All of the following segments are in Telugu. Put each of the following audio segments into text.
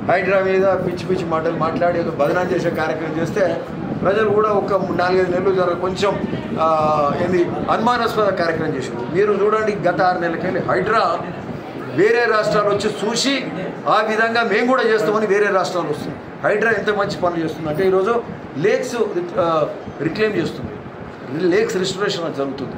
హైడ్రా మీద పిచ్చి పిచ్చి మాటలు మాట్లాడి బదనాం చేసే కార్యక్రమం చేస్తే ప్రజలు కూడా ఒక 4-5 నెలలు కొంచెం ఏంది అనుమానాస్పద కార్యక్రమం చేశారు. మీరు చూడండి, గత 6 నెలలకెళ్ళి హైడ్రా వేరే రాష్ట్రాలు వచ్చి చూసి ఆ విధంగా మేము కూడా చేస్తామని వేరే రాష్ట్రాలు వస్తుంది. హైడ్రా ఎంత మంచి పనులు చేస్తుంది అంటే ఈరోజు లేక్స్ రిక్లెయిమ్ చేస్తుంది, లేక్స్ రిస్టరేషన్ జరుగుతుంది.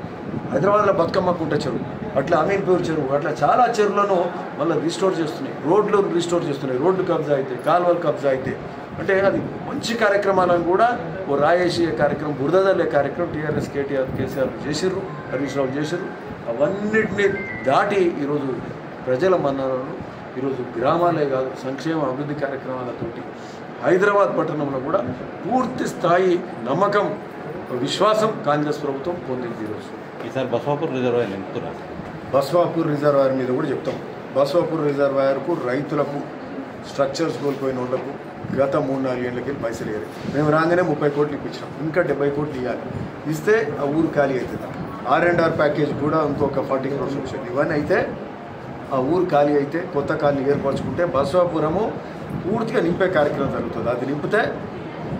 హైదరాబాద్లో బతుకమ్మ కుంట చెరువు, అట్లా అమీన్పూర్ చెరువు, అట్లా చాలా చెరువులను మళ్ళీ రిస్టోర్ చేస్తున్నాయి, రోడ్లు రిస్టోర్ చేస్తున్నాయి, రోడ్లు కబ్జా అయితే, కాలువలు కబ్జా అయితే. అంటే అది మంచి కార్యక్రమాలను కూడా ఓ రాయేసీ కార్యక్రమం, బురదలే కార్యక్రమం టీఆర్ఎస్ కేసీఆర్ చేసిర్రు, హరీష్ రావు చేసిర్రు. అవన్నిటినీ దాటి ఈరోజు ప్రజల మన్ననలు, ఈరోజు గ్రామాలే కాదు సంక్షేమ అభివృద్ధి కార్యక్రమాలతోటి హైదరాబాద్ పట్టణంలో కూడా పూర్తి స్థాయి నమ్మకం, విశ్వాసం కాంగ్రెస్ ప్రభుత్వం పొందింది. ఈరోజు ఈసారి బస్వాపూర్ రిజర్వాయర్ నింపుతున్నారు. బస్వాపూర్ రిజర్వాయర్ మీద కూడా చెప్తాం. బస్వాపూర్ రిజర్వాయర్కు రైతులకు, స్ట్రక్చర్స్ కోల్పోయిన వాళ్ళకు గత 3-4 ఏళ్ళకి పైసలు ఇవ్వాలి. మేము రాగానే 30 కోట్లు ఇప్పించాం, ఇంకా 70 కోట్లు ఇవ్వాలి. ఇస్తే ఆ ఊరు ఖాళీ అవుతుంది. R&R ప్యాకేజ్ కూడా ఇంకొక 40 crores వచ్చింది. ఇవన్నీ అయితే ఆ ఊరు ఖాళీ అయితే కొత్త ఖాళీ ఏర్పరచుకుంటే బస్వాపురము పూర్తిగా నింపే కార్యక్రమం జరుగుతుంది. అది నింపితే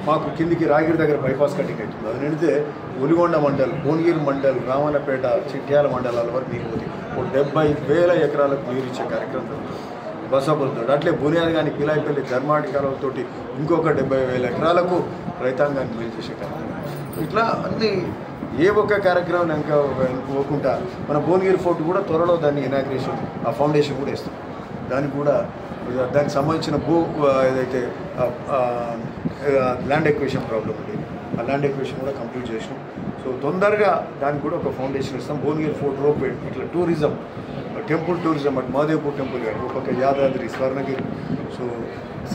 మాకు కిందికి రాగిరి దగ్గర బైపాస్ కటింగ్ అవుతుంది. అది నిండితే ఒలిగొండ మండల్, భువనగిరి మండల్, రామన్నపేట, చిట్యాల మండలాల వరకు నీరు పోతుంది. 70,000 ఎకరాలకు నీరు ఇచ్చే కార్యక్రమం జరుగుతుంది బస్వాపురంతో. అట్లే బునియాది కానీ పిలాయిపల్లి ధర్మాటి కాలువతోటి ఇంకొక 70,000 ఎకరాలకు రైతాంగాన్ని మేలు చేసే కార్యక్రమం. ఇట్లా అన్ని ఏ ఒక్క కార్యక్రమం ఇంకా పోకుండా మన భువనగిరి ఫోర్ట్ కూడా త్వరలో దాన్ని ఇనాగ్రేషన్, ఆ ఫౌండేషన్ కూడా ఇస్తాం. దానికి కూడా దానికి సంబంధించిన ఏదైతే ల్యాండ్ ఎక్వేషన్ ప్రాబ్లం ఉంది, ఆ ల్యాండ్ ఎక్వేషన్ కూడా కంప్లీట్ చేసినాం. సో తొందరగా దానికి కూడా ఒక ఫౌండేషన్ ఇస్తాం. భువనగిరి ఫోర్ట్ రోప్ ఇట్లా టూరిజం, టెంపుల్ టూరిజం, అటు మహాదేవ్పూర్ టెంపుల్ కానీ ఒక యాదాద్రి, స్వర్ణగిరి. సో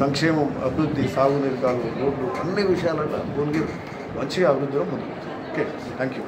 సంక్షేమం, అభివృద్ధి, సాగునీరు కాలువలు, రోడ్లు, అన్ని విషయాలలో భువనగిరి మంచిగా అభివృద్ధిలో ముందుకు. Okay, thank you.